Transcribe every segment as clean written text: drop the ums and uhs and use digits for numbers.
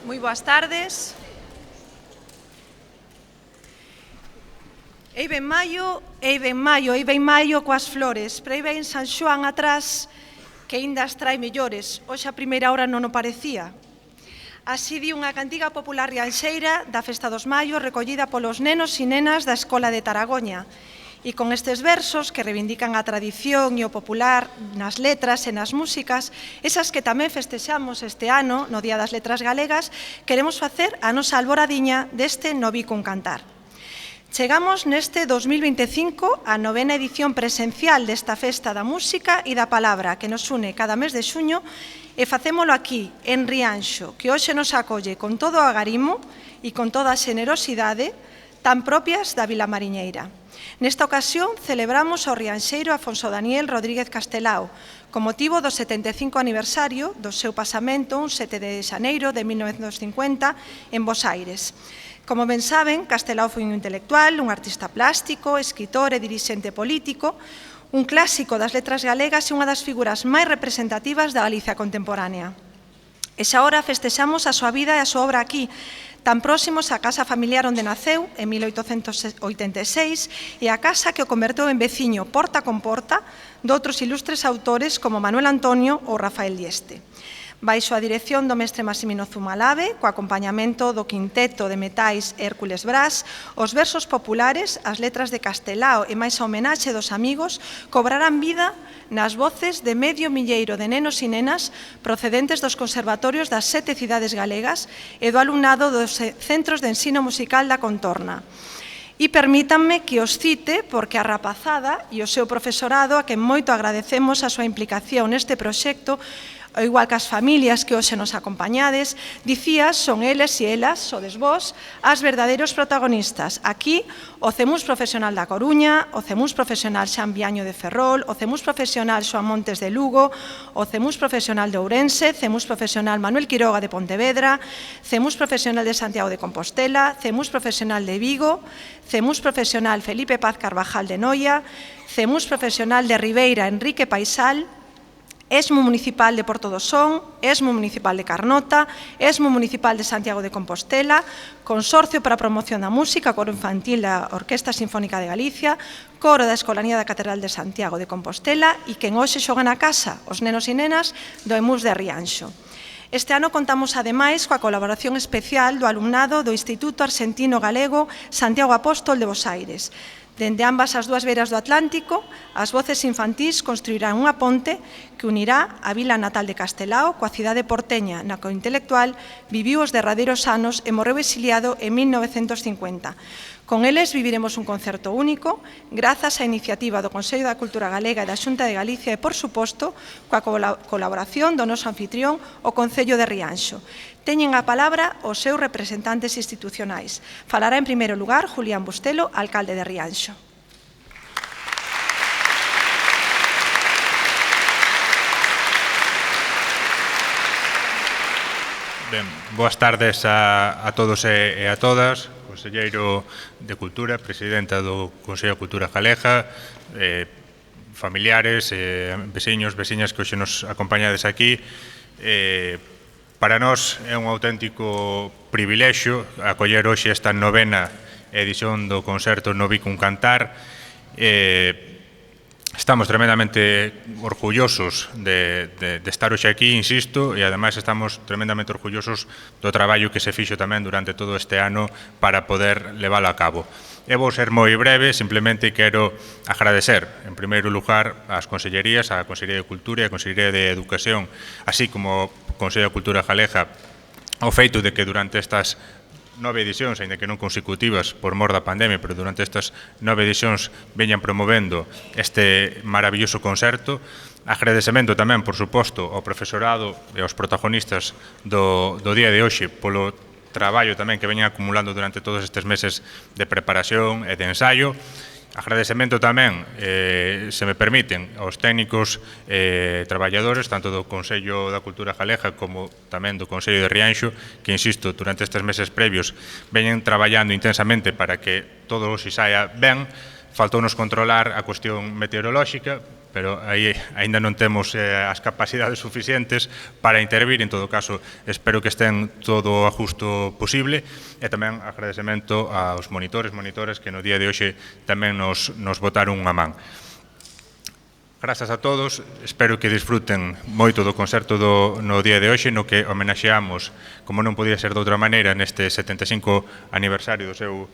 Moi boas tardes. Ei ben maio, ei ben maio coas flores, pero ei ben San Xoán atrás, que ainda as trai mellores. Hoxe a primeira hora non o parecía. Así di unha cantiga popular rianxeira da Festa dos Maios recollida polos nenos e nenas da Escola de Taragoña. E con estes versos que reivindican a tradición e o popular nas letras e nas músicas, esas que tamén festexamos este ano, no Día das Letras Galegas, queremos facer a nosa alboradiña deste Novicum Cantar. Chegamos neste 2025 á novena edición presencial desta Festa da Música e da Palabra que nos une cada mes de xuño e facémolo aquí, en Rianxo, que hoxe nos acolle con todo o agarimo e con toda a xenerosidade tan propias da Vila Mariñeira. Nesta ocasión celebramos ao rianxeiro Afonso Daniel Rodríguez Castelao con motivo do 75 aniversario do seu pasamento un 7 de xaneiro de 1950 en Bos Aires. Como ben saben, Castelao foi un intelectual, un artista plástico, escritor e dirixente político, un clásico das letras galegas e unha das figuras máis representativas da Galicia contemporánea. E xa ora festexamos a súa vida e a súa obra aquí, tan próximos á casa familiar onde naceu, en 1886, e a casa que o converteu en veciño porta con porta doutros ilustres autores como Manuel Antonio ou Rafael Dieste. Baixo a dirección do mestre Massimino Zumalave, co acompañamento do quinteto de metais Hércules Brás, os versos populares, as letras de Castelao e máis a homenaxe dos amigos cobrarán vida nas voces de medio milleiro de nenos e nenas procedentes dos conservatorios das 7 cidades galegas e do alumnado dos centros de ensino musical da Contorna. E permítanme que os cite porque a rapazada e o seu profesorado a quen moito agradecemos a súa implicación neste proxecto, ao igual que as familias que hoxe nos acompañades, dicías, son eles e elas, sodes vós, as verdadeiros protagonistas. Aquí, o CEMUS profesional da Coruña, o CEMUS profesional Xan Viaño de Ferrol, o CEMUS profesional Xoán Montes de Lugo, o CEMUS profesional de Ourense, CEMUS profesional Manuel Quiroga de Pontevedra, CEMUS profesional de Santiago de Compostela, CEMUS profesional de Vigo, CEMUS profesional Felipe Paz Carvajal de Noia, CEMUS profesional de Ribeira Enrique Paisal, ESMO Municipal de Porto do Son, ESMO Municipal de Carnota, ESMO Municipal de Santiago de Compostela, Consorcio para a Promoción da Música, Coro Infantil da Orquesta Sinfónica de Galicia, Coro da Escolanía da Catedral de Santiago de Compostela e quen hoxe xoga na casa, os nenos e nenas do EMUS de Rianxo. Este ano contamos ademais coa colaboración especial do alumnado do Instituto Arxentino Galego Santiago Apóstol de Bos Aires. Dende ambas as dúas beiras do Atlántico, as voces infantís construirán unha ponte que unirá a vila natal de Castelao coa cidade porteña, na que o intelectual viviu os derradeiros anos e morreu exiliado en 1950. Con eles viviremos un concerto único, grazas á iniciativa do Consello da Cultura Galega e da Xunta de Galicia e, por suposto, coa colaboración do noso anfitrión, o Concello de Rianxo. Teñen a palabra os seus representantes institucionais. Falará en primeiro lugar Julián Bustelo, alcalde de Rianxo. Ben, boas tardes a todos e a todas. Conselleiro de Cultura, presidenta do Consello de Cultura Galega, familiares, veciños, veciñas que hoxe nos acompañades aquí. Para nós é un auténtico privilexio acoller hoxe esta novena edición do concerto Novicum Cantar. Estamos tremendamente orgullosos de estar hoxe aquí, insisto, e ademais estamos tremendamente orgullosos do traballo que se fixo tamén durante todo este ano para poder leválo a cabo. E vou ser moi breve, simplemente quero agradecer, en primeiro lugar, ás consellerías, a Consellería de Cultura e a Consellería de Educación, así como o Consello de Cultura Galega, o feito de que durante estas 9 edicións, ainda que non consecutivas por mor da pandemia, pero durante estas 9 edicións veñan promovendo este maravilloso concerto. Agradecemento tamén, por suposto, ao profesorado e aos protagonistas do día de hoxe polo traballo tamén que veñen acumulando durante todos estes meses de preparación e de ensaio. Agradecemento tamén, se me permiten, aos técnicos traballadores, tanto do Consello da Cultura Galega como tamén do Consello de Rianxo, que, insisto, durante estes meses previos veñen traballando intensamente para que todo se saia ben. Faltounos controlar a cuestión meteorolóxica, pero aí aínda non temos as capacidades suficientes para intervir. En todo caso, espero que estén todo a justo posible, e tamén agradecemento aos monitores que no día de hoxe tamén nos botaron unha man. Grazas a todos, espero que disfruten moito do concerto no día de hoxe, no que homenaxeamos, como non podía ser de outra maneira, neste 75 aniversario do seu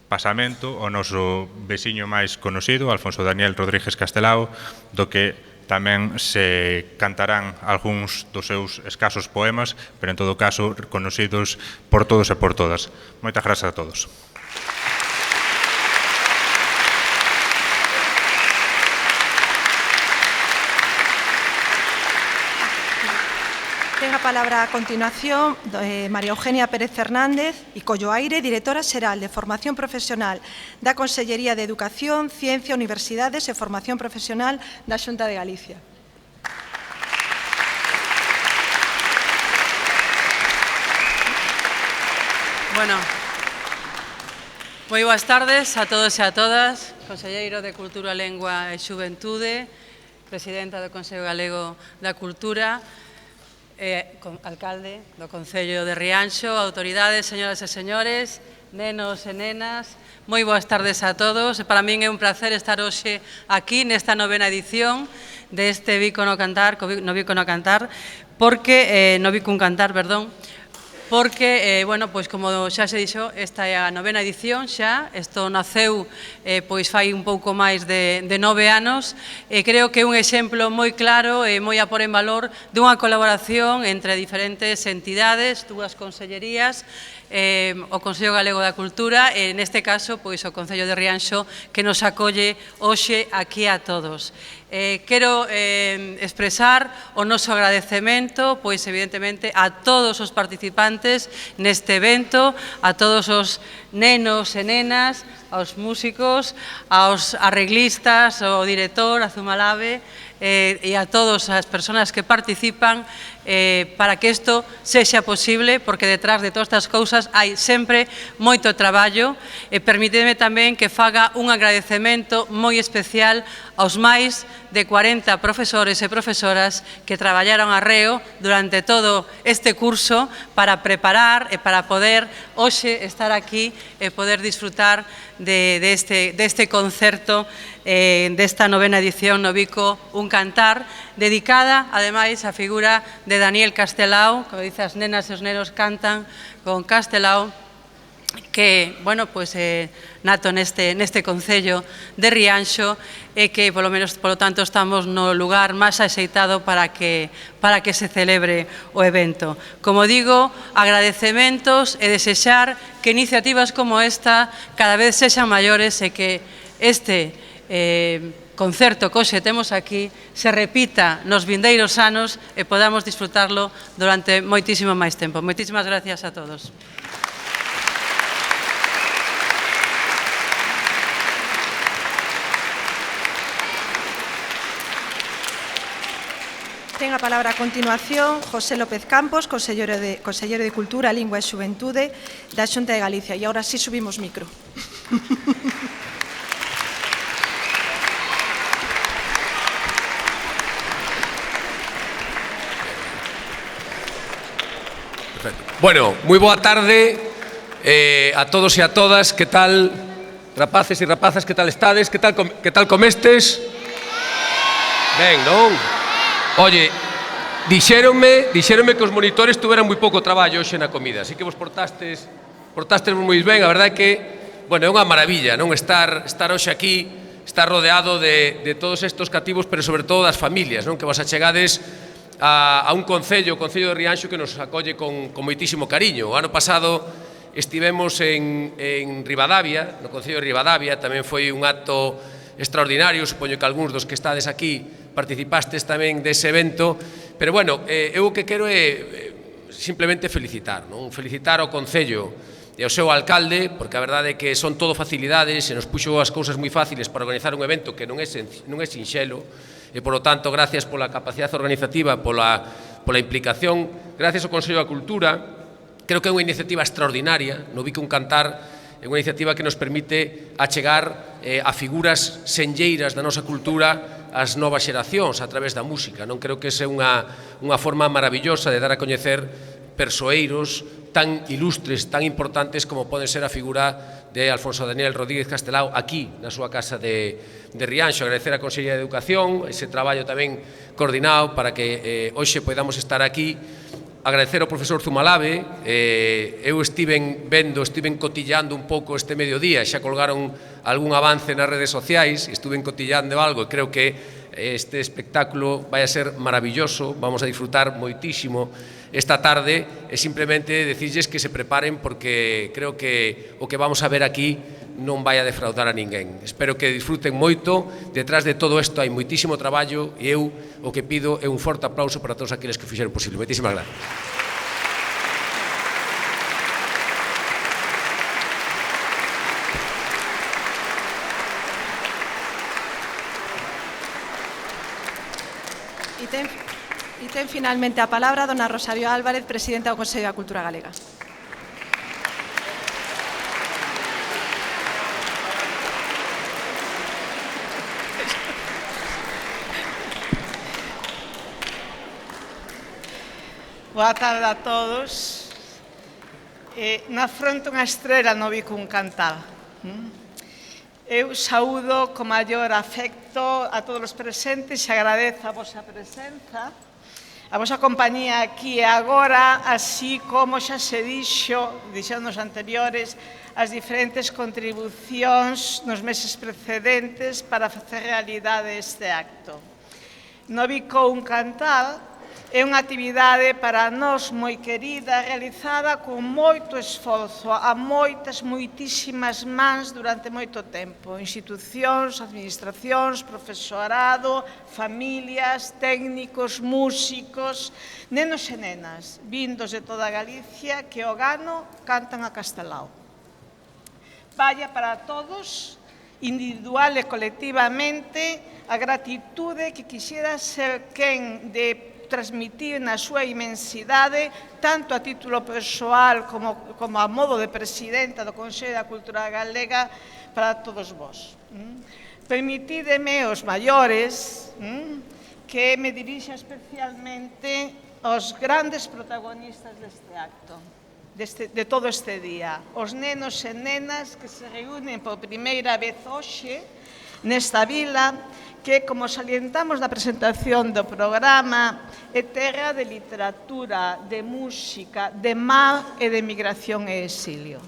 pasamento, o noso veciño máis conocido, Alfonso Daniel Rodríguez Castelao, do que tamén se cantarán algúns dos seus escasos poemas, pero en todo caso conocidos por todos e por todas. Moitas grazas a todos. Ten a palabra a continuación María Eugenia Pérez Fernández y Collo Aire, directora xeral de Formación Profesional da Consellería de Educación, Ciencia, Universidades e Formación Profesional da Xunta de Galicia. Bueno, moi boas tardes a todos e a todas. Conselleiro de Cultura, Lengua e Xuventude, presidenta do Consello Galego da Cultura, alcalde do Concello de Rianxo, autoridades, señoras e señores, nenos e nenas, moi boas tardes a todos. Para min é un placer estar hoxe aquí nesta novena edición deste Vico no Cantar, porque bueno, pois como xa se dixo, esta é a novena edición xa, isto naceu pois fai un pouco máis de 9 anos, e creo que é un exemplo moi claro e moi a por en valor dunha colaboración entre diferentes entidades, dúas consellerías, o Consello Galego da Cultura e neste caso pois o Concello de Rianxo, que nos acolle hoxe aquí a todos. Quero expresar o noso agradecemento, pois evidentemente, a todos os participantes neste evento, a todos os nenos e nenas, aos músicos, aos arreglistas, ao director, a Zumalave, e a todas as persoas que participan para que isto sexa posible, porque detrás de todas estas cousas hai sempre moito traballo. Permíteme tamén que faga un agradecemento moi especial aos máis de 40 profesores e profesoras que traballaron arreo durante todo este curso para preparar e para poder hoxe estar aquí e poder disfrutar deste concerto, desta novena edición no Vico Un Cantar, dedicada, ademais, á figura de Daniel Castelao, como dice, as nenas e os nenos cantan con Castelao, que, bueno, pois, nato neste Concello de Rianxo, e que, polo menos, polo tanto, estamos no lugar máis axeitado para que se celebre o evento. Como digo, agradecementos e desexar que iniciativas como esta cada vez sexan maiores e que este concerto que hoxe temos aquí se repita nos vindeiros anos e podamos disfrutarlo durante moitísimo máis tempo. Moitísimas gracias a todos. Ten a palabra a continuación José López Campos, consellero de Cultura, Lingua e Xuventude da Xunta de Galicia. E agora sí subimos micro. Bueno, moi boa tarde a todos e a todas. Que tal, rapaces e rapazas, que tal estades? Que tal comestes? Ben, non? Oye, dixéronme que os monitores tuveran moi pouco traballo hoxe na comida, así que vos portastes moi ben. A verdade é que, bueno, é unha maravilla, non? Estar hoxe aquí, estar rodeado de todos estes cativos, pero sobre todo das familias, non? Que vos achegades a un concello, o Concello de Rianxo, que nos acolle con moitísimo cariño. O ano pasado estivemos en Ribadavia, no Concello de Ribadavia, tamén foi un acto extraordinario, supoño que algúns dos que estades aquí participastes tamén dese evento, pero bueno, eu o que quero é simplemente felicitar, non? Felicitar ao Concello e ao seu alcalde, porque a verdade é que son todo facilidades, se nos puxo as cousas moi fáciles para organizar un evento que non é sinxelo, e, polo tanto, gracias pola capacidade organizativa, pola implicación, gracias ao Consello da Cultura. Creo que é unha iniciativa extraordinaria, no Vico Un Cantar, é unha iniciativa que nos permite achegar a figuras senlleiras da nosa cultura ás novas xeracións a través da música. Non creo que esa é unha forma maravillosa de dar a coñecer persoeiros tan ilustres, tan importantes como poden ser a figura de Alfonso Daniel Rodríguez Castelao aquí na súa casa de Rianxo. Agradecer a Consellería de Educación ese traballo tamén coordinado para que hoxe podamos estar aquí. Agradecer ao profesor Zumalave, eu estiven cotillando un pouco este mediodía, xa colgaron algún avance nas redes sociais, estuven cotillando algo e creo que este espectáculo vai a ser maravilloso, vamos a disfrutar moitísimo esta tarde e simplemente decirles que se preparen porque creo que o que vamos a ver aquí non vai a defraudar a ninguén. Espero que disfruten moito, detrás de todo isto hai moitísimo traballo e eu o que pido é un forte aplauso para todos aqueles que fixeron posible. Moitísimas gracias. E ten finalmente a palabra dona Rosario Álvarez, presidenta do Consello da Cultura Galega. Boa tarde a todos. Na fronte unha estrela no vi cun cantar. Eu saúdo co maior afecto a todos os presentes e agradezo a vosa presenza, a vosa compañía aquí e agora, así como xa se dixeron nos anteriores, as diferentes contribucións nos meses precedentes para facer realidade este acto. No Bico un cantar é unha actividade para nós moi querida, realizada con moito esforzo, a moitísimas mans durante moito tempo. Institucións, administracións, profesorado, familias, técnicos, músicos, nenos e nenas, vindos de toda Galicia que o gano cantan a Castelao. Vaya para todos, individual e colectivamente, a gratitude que quixera ser quen de transmitir na súa inmensidade, tanto a título persoal como a modo de presidenta do Consello da Cultura Galega, para todos vós. Permitideme os maiores que me dirixa especialmente aos grandes protagonistas deste acto, de todo este día, os nenos e nenas que se reúnen por primeira vez hoxe nesta vila que, como salientamos na presentación do programa, é terra de literatura, de música, de mar e de migración e exilio.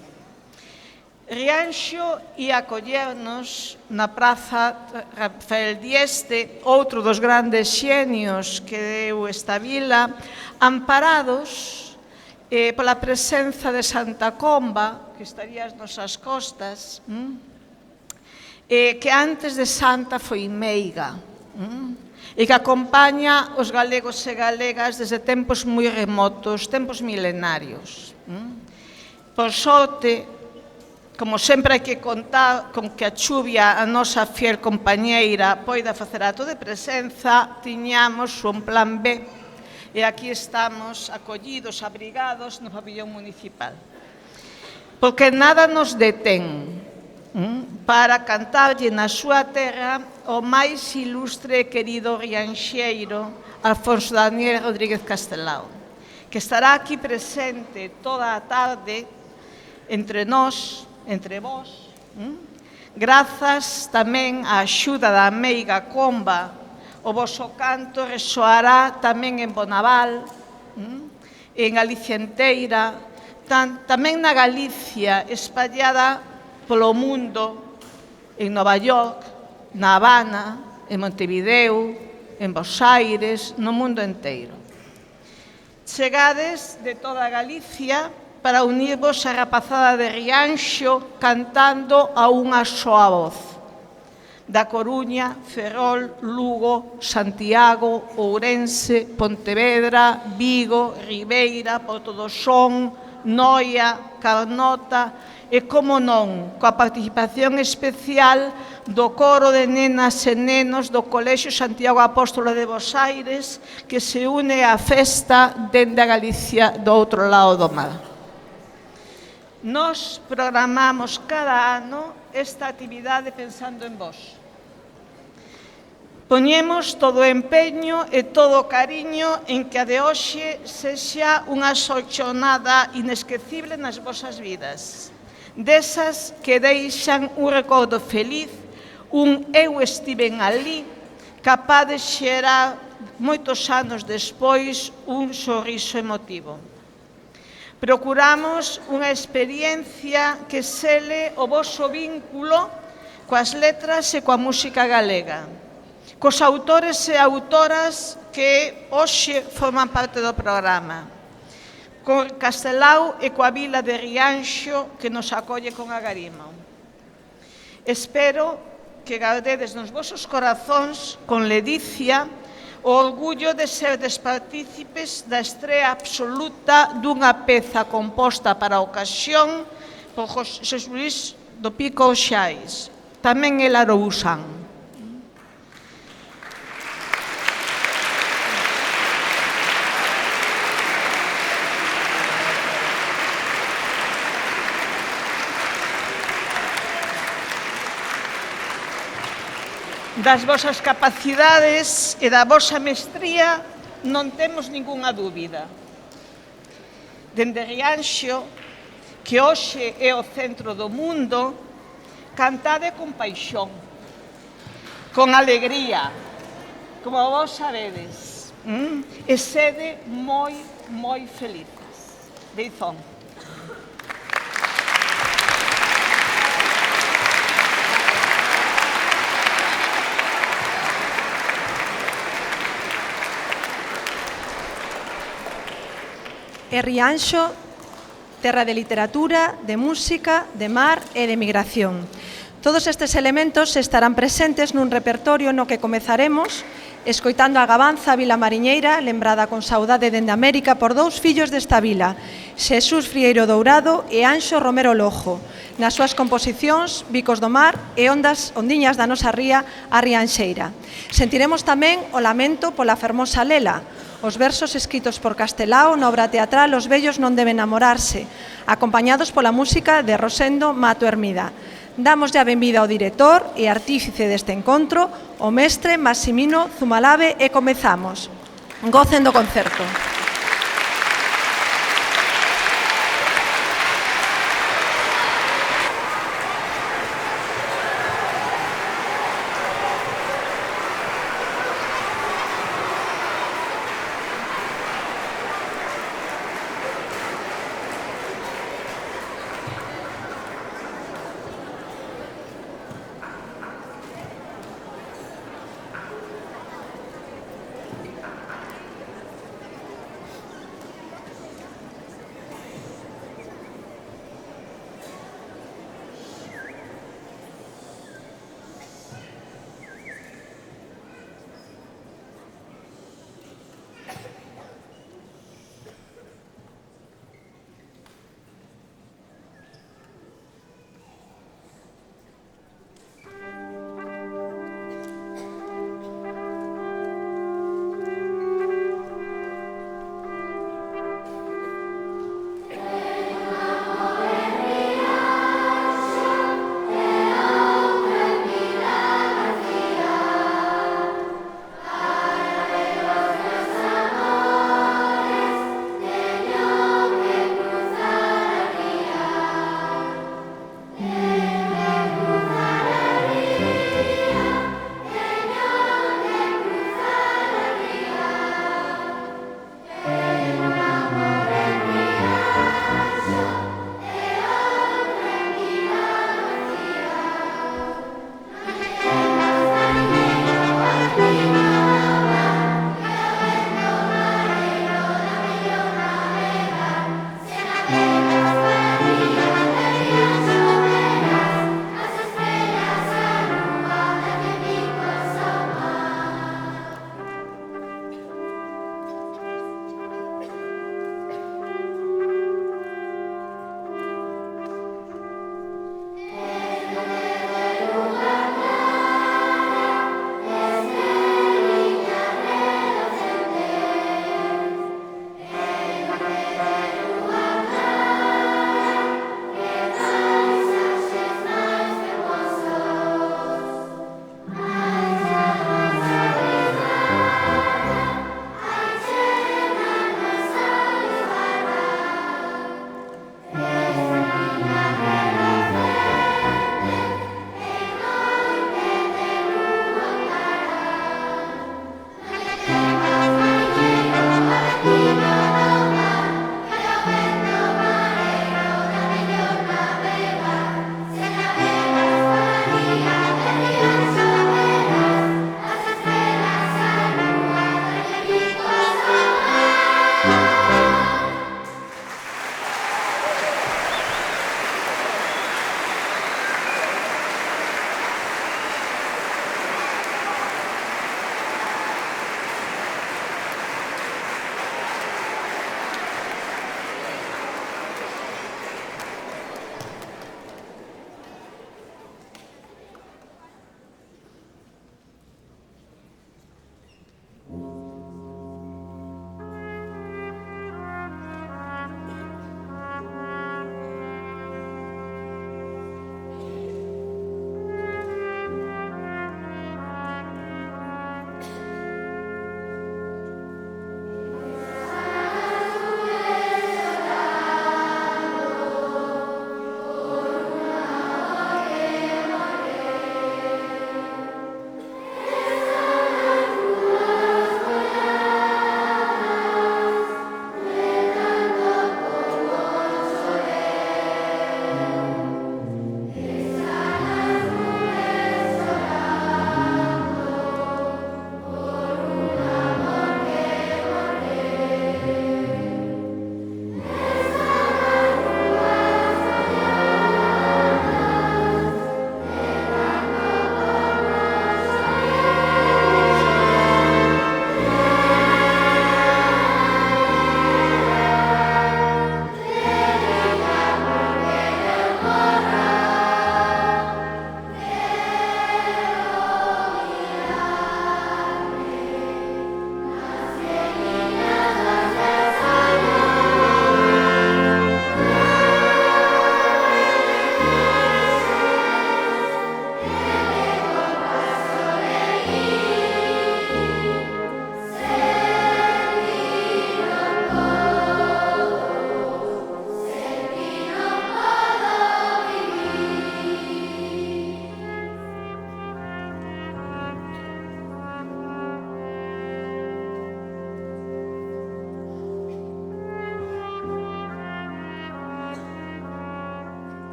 Rianxo ia acollernos na Praza Rafael Dieste, outro dos grandes xenios que deu esta vila, amparados pola presenza de Santa Comba, que estaría ás nosas costas, que antes de Santa foi meiga e que acompaña os galegos e galegas desde tempos moi remotos, tempos milenarios. Por sorte, como sempre hai que contar con que a chuvia, a nosa fiel compañeira, poida facer acto de presenza, tiñamos un plan B e aquí estamos acollidos, abrigados no pabillón municipal. Porque nada nos detén para cantarlle na súa terra o máis ilustre e querido rianxeiro Alfonso Daniel Rodríguez Castelao, que estará aquí presente toda a tarde entre nós, entre vós, grazas tamén á axuda da meiga Comba. O voso canto resoará tamén en Bonaval, en Galicia enteira, tamén na Galicia espallada polo mundo, en Nova York, na Habana, en Montevideo, en Bos Aires, no mundo enteiro. Chegades de toda Galicia para unirvos á rapazada de Rianxo cantando a unha soa voz. Da Coruña, Ferrol, Lugo, Santiago, Ourense, Pontevedra, Vigo, Ribeira, Porto do Son, Noia, Carnota e, como non, coa participación especial do coro de nenas e nenos do Colexio Santiago Apóstolo de Bos Aires, que se une á festa dende a Galicia do outro lado do mar. Nos programamos cada ano esta actividade pensando en vós. Poñemos todo o empeño e todo o cariño en que a de hoxe sexa unha xornada inesquecible nas vosas vidas. Desas que deixan un recordo feliz, un eu estiven ali, capaz de xerar moitos anos despois un sorriso emotivo. Procuramos unha experiencia que sele o voso vínculo coas letras e coa música galega, cos autores e autoras que hoxe forman parte do programa, con Castelao e coa vila de Rianxo que nos acolle con agarimo. Espero que gardedes nos vosos corazóns con ledicia o orgullo de serdes partícipes da estrea absoluta dunha peza composta para a ocasión por José Luis do Pico Oxáiz, tamén el Arousán. Das vosas capacidades e da vosa mestría non temos ningunha dúbida. Dende Rianxo, que hoxe é o centro do mundo, cantade con paixón, con alegría, como vos sabedes, e sede moi, moi felices. Deizón. E Rianxo, terra de literatura, de música, de mar e de migración. Todos estes elementos estarán presentes nun repertorio no que comezaremos escoitando a gabanza Vila Mariñeira, lembrada con saudade dende América por dous fillos desta vila, Xesús Frieiro Dourado e Anxo Romero Lojo, nas súas composicións Bicos do Mar e Ondiñas da nosa ría, a Rianxeira. Sentiremos tamén o lamento pola fermosa Lela, os versos escritos por Castelao na obra teatral Os vellos non deben namorarse, acompañados pola música de Rosendo Mato Hermida. Damos a benvida ao director e artífice deste encontro, o mestre Massimino Zumalave, e comezamos. Gocen do concerto.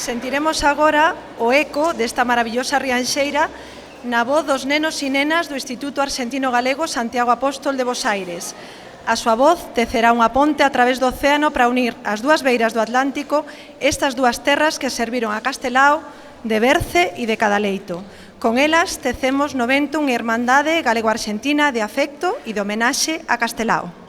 Sentiremos agora o eco desta maravillosa rianxeira na voz dos nenos e nenas do Instituto Arxentino Galego Santiago Apóstol de Bos Aires. A súa voz tecerá unha ponte a través do océano para unir as dúas beiras do Atlántico, estas dúas terras que serviron a Castelao de berce e de cadaleito. Con elas tecemos no vento unha irmandade galego-arxentina de afecto e de homenaxe a Castelao.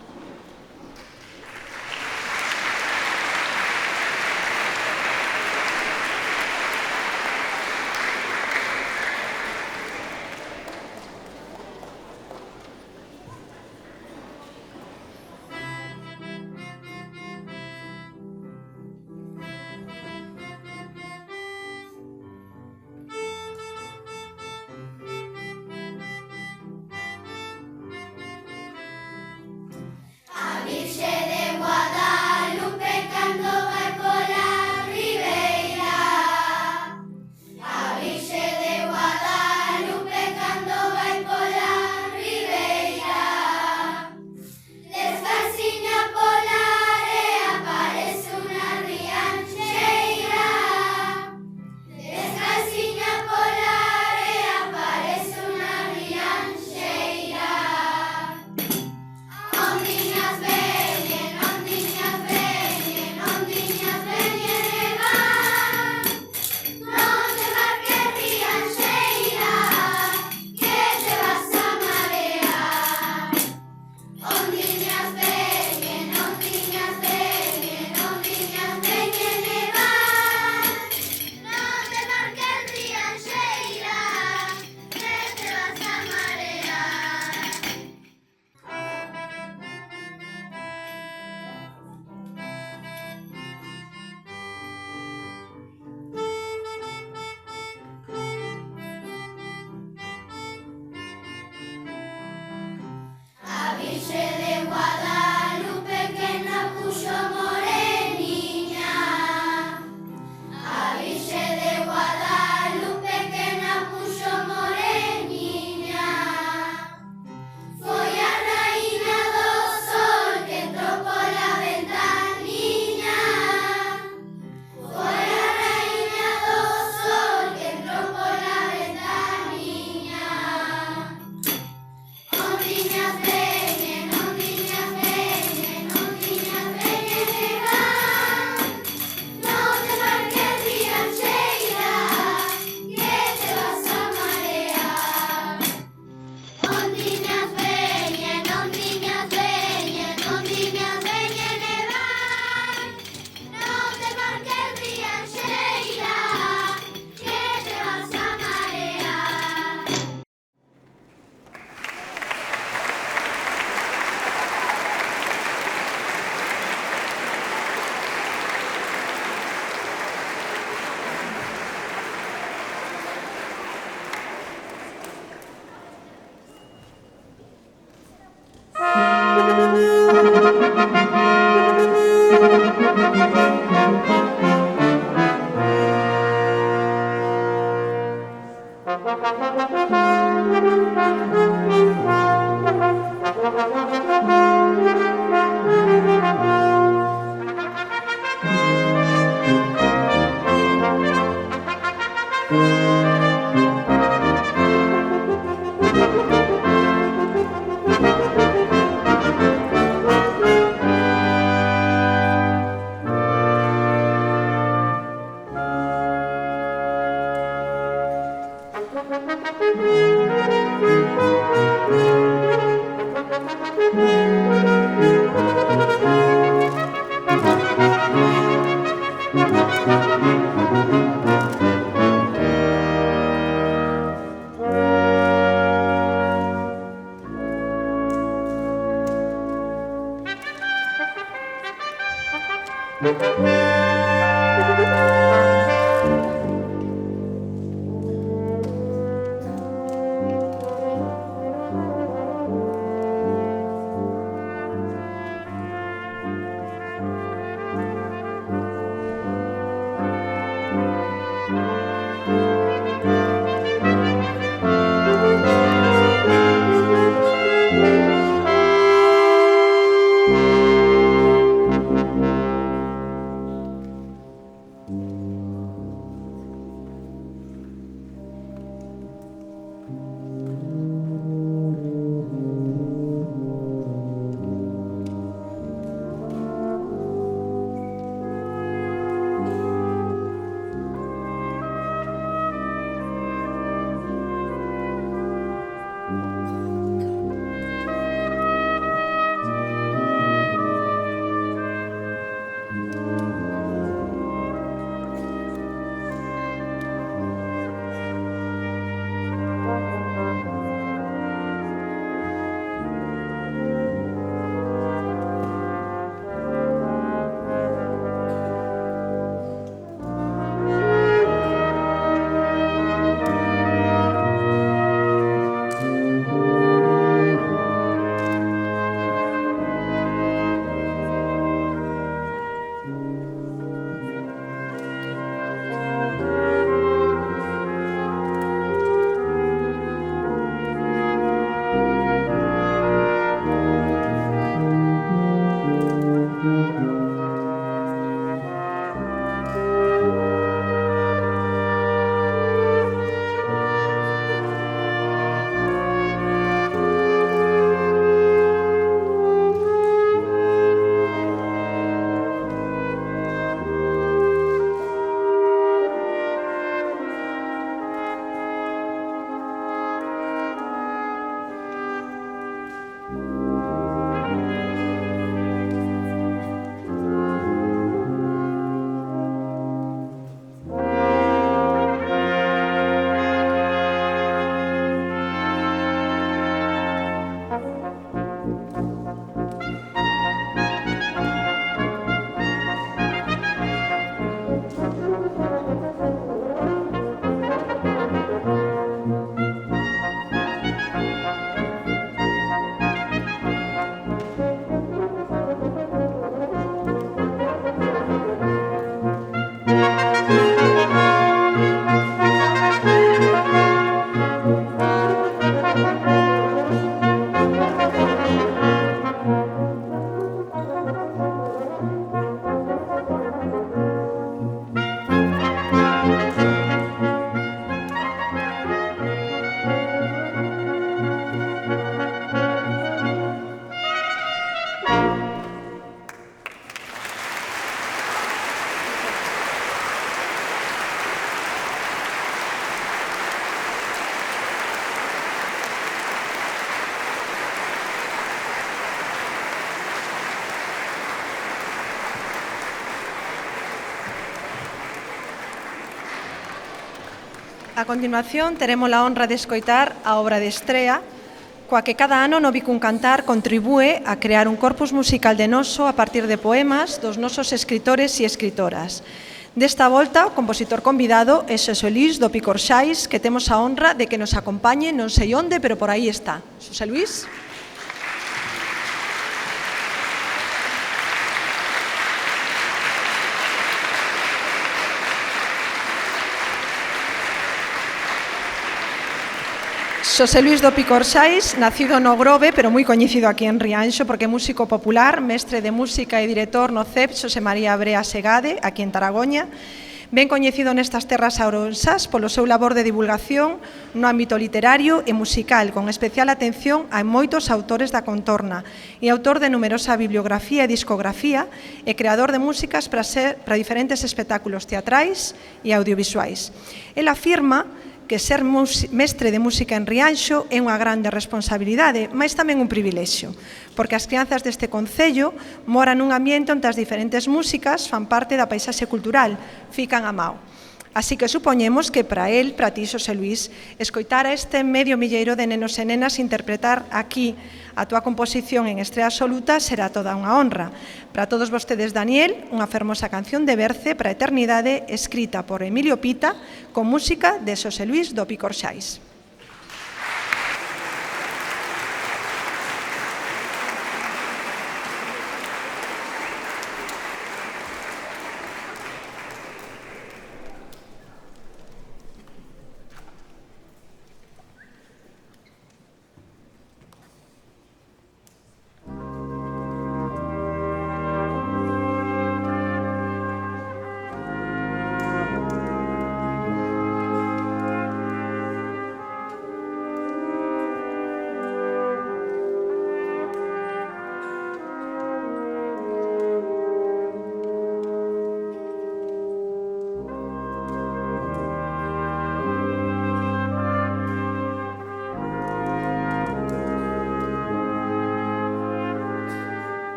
A continuación, teremos a honra de escoitar a obra de estrea, coa que cada ano no Vicun Cantar contribúe a crear un corpus musical de noso a partir de poemas dos nosos escritores e escritoras. Desta volta, o compositor convidado é Xosé Luís do Picor Xais, que temos a honra de que nos acompañe non sei onde, pero por aí está. Xosé Luís. Xosé Luís do Picorxais, nacido no Grove, pero moi coñecido aquí en Rianxo, porque é músico popular, mestre de música e director no CEP Xosé María Brea Segade, aquí en Taragoña. Ben coñecido nestas terras auronsás polo seu labor de divulgación no ámbito literario e musical, con especial atención a moitos autores da contorna, e autor de numerosa bibliografía e discografía, e creador de músicas para diferentes espectáculos teatrais e audiovisuais. El afirma que ser mestre de música en Rianxo é unha grande responsabilidade, mas tamén un privilexio, porque as crianzas deste concello moran nun ambiente onde as diferentes músicas fan parte da paisaxe cultural, fican a mao. Así que supoñemos que para él, para ti, Xosé Luís, escoitar a este medio milleiro de nenos e nenas interpretar aquí a túa composición en estrea absoluta será toda unha honra. Para todos vostedes, Daniel, unha fermosa canción de Berce para a eternidade escrita por Emilio Pita con música de Xosé Luís do Picorxais.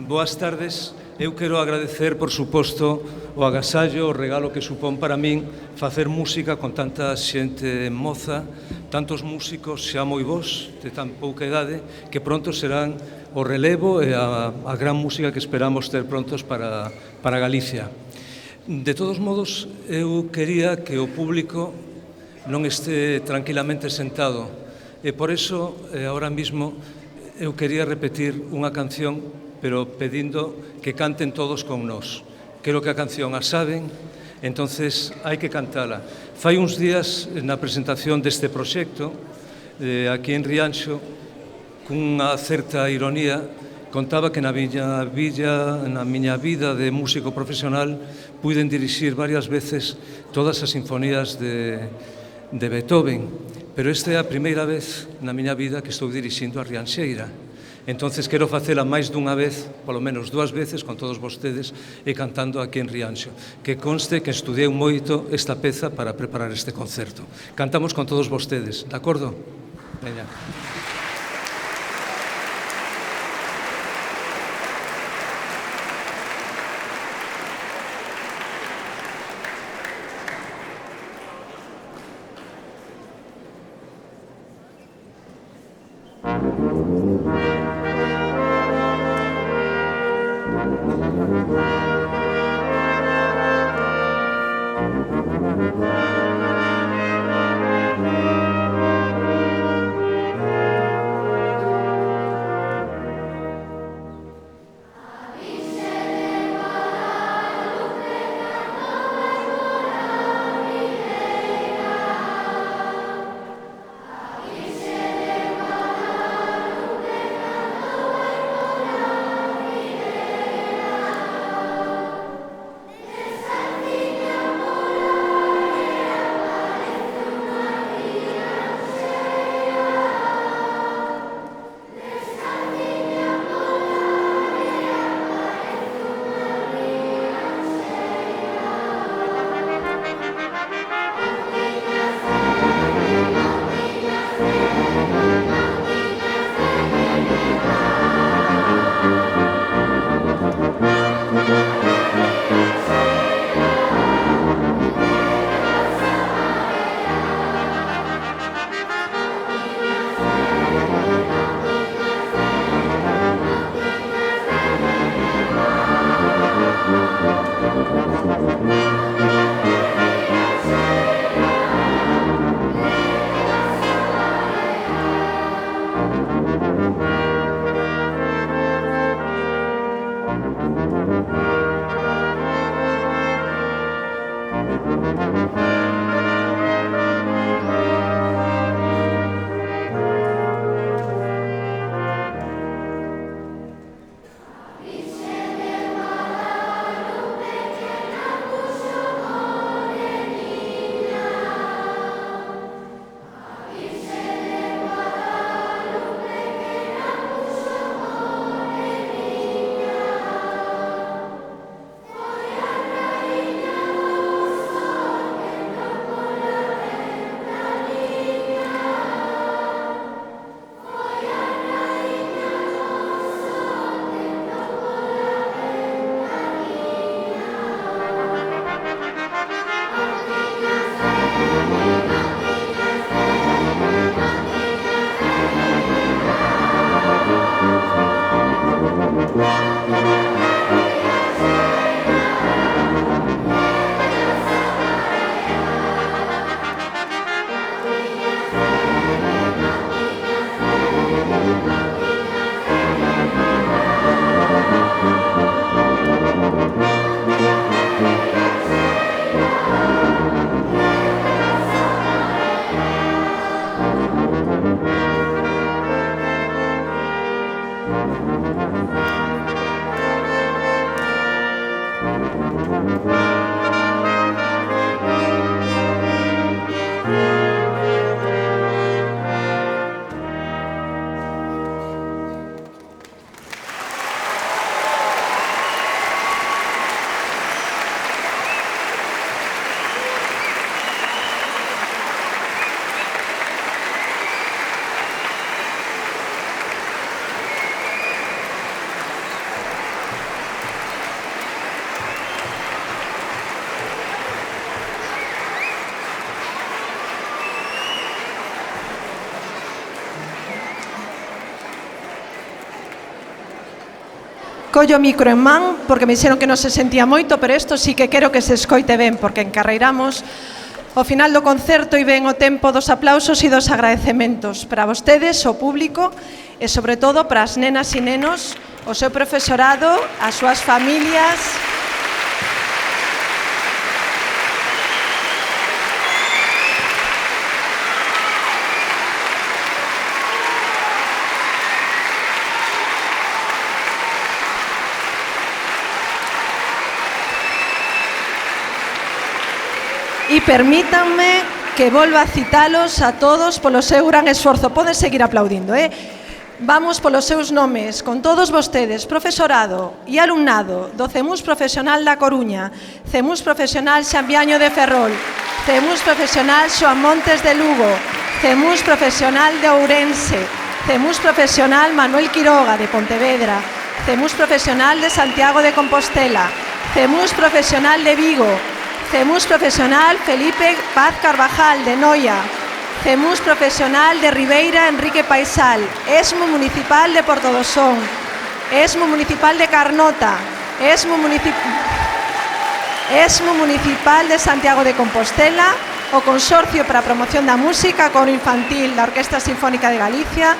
Boas tardes. Eu quero agradecer, por suposto, o agasallo, o regalo que supón para min facer música con tanta xente moza, tantos músicos xa moi bons, de tan pouca idade, que pronto serán o relevo e a gran música que esperamos ter prontos para Galicia. De todos modos, eu quería que o público non este tranquilamente sentado, e por iso, ahora mismo, eu quería repetir unha canción, pero pedindo que canten todos con nós. Creo que a canción a saben, entonces hai que cantala. Fai uns días, na presentación deste proxecto, aquí en Rianxo, cunha certa ironía, contaba que na miña vida de músico profesional puiden dirixir varias veces todas as sinfonías de Beethoven, pero esta é a primeira vez na miña vida que estou dirixindo a Rianxeira. Entonces quero facela máis dunha vez, polo menos 2 veces, con todos vostedes e cantando aquí en Rianxo. Que conste que estudiei moito esta peza para preparar este concerto. Cantamos con todos vostedes, de acordo? Veña. Collo o micro en man, porque me dixeron que non se sentía moito, pero isto sí que quero que se escoite ben, porque encarreiramos ao final do concerto e ven o tempo dos aplausos e dos agradecementos para vostedes, o público, e sobre todo para as nenas e nenos, o seu profesorado, as súas familias. E permítanme que volva a citalos a todos polo seu gran esforzo. Poden seguir aplaudindo, Vamos polos seus nomes, con todos vostedes, profesorado e alumnado do CEMUS Profesional da Coruña, CEMUS Profesional Xambiaño de Ferrol, CEMUS Profesional Xoán Montes de Lugo, CEMUS Profesional de Ourense, CEMUS Profesional Manuel Quiroga de Pontevedra, CEMUS Profesional de Santiago de Compostela, CEMUS Profesional de Vigo, CEMUS Profesional Felipe Paz Carvajal de Noia, CEMUS Profesional de Ribeira Enrique Paisal, ESMO Municipal de Portodosón, ESMO Municipal de Carnota, ESMO Municipal de Santiago de Compostela, o Consorcio para a Promoción da Música, Coro Infantil da Orquesta Sinfónica de Galicia,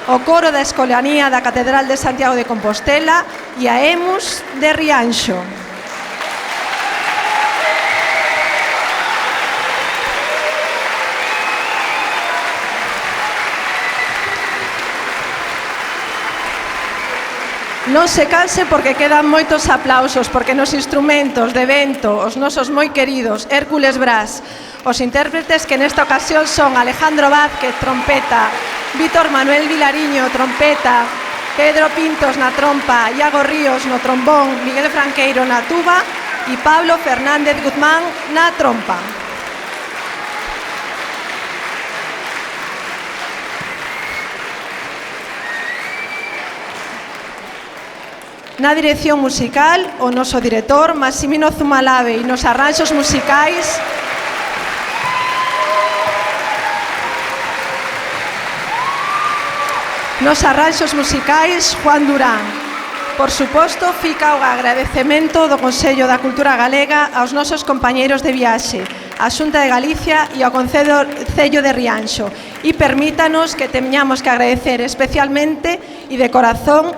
o Coro da Escolanía da Catedral de Santiago de Compostela e a EMUS de Rianxo. Non se canse porque quedan moitos aplausos, porque nos instrumentos de vento, os nosos moi queridos Hércules Brás, os intérpretes que nesta ocasión son Alejandro Vázquez, trompeta, Vítor Manuel Vilariño, trompeta, Pedro Pintos na trompa, Iago Ríos no trombón, Miguel Franqueiro na tuba e Pablo Fernández Guzmán na trompa. Na dirección musical, o noso director, Massimino Zumalave, e nos arranxos musicais, Juan Durán. Por suposto, fica o agradecemento do Consello da Cultura Galega aos nosos compañeiros de viaxe, a Xunta de Galicia e ao Concello de Rianxo. E permítanos que teñamos que agradecer especialmente e de corazón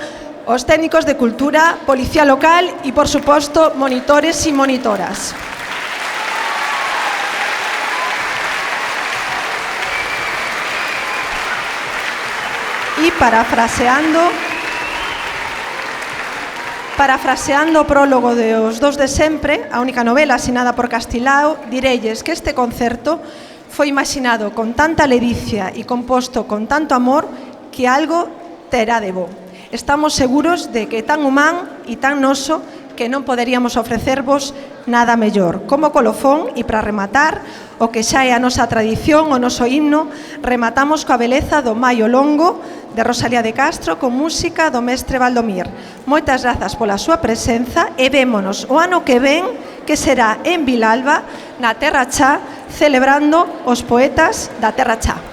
os técnicos de cultura, policía local e, por suposto, monitores e monitoras. E parafraseando o prólogo de Os Dous de Sempre, a única novela asinada por Castilao, direlles que este concerto foi imaginado con tanta ledicia e composto con tanto amor que algo terá de bo. Estamos seguros de que é tan humán e tan noso que non poderíamos ofrecervos nada mellor. Como colofón, e para rematar, o que xa é a nosa tradición, o noso himno, rematamos coa beleza do Maio Longo de Rosalía de Castro con música do mestre Valdomir. Moitas grazas pola súa presenza e vémonos o ano que ven, que será en Vilalba, na Terra Chá, celebrando os poetas da Terra Chá.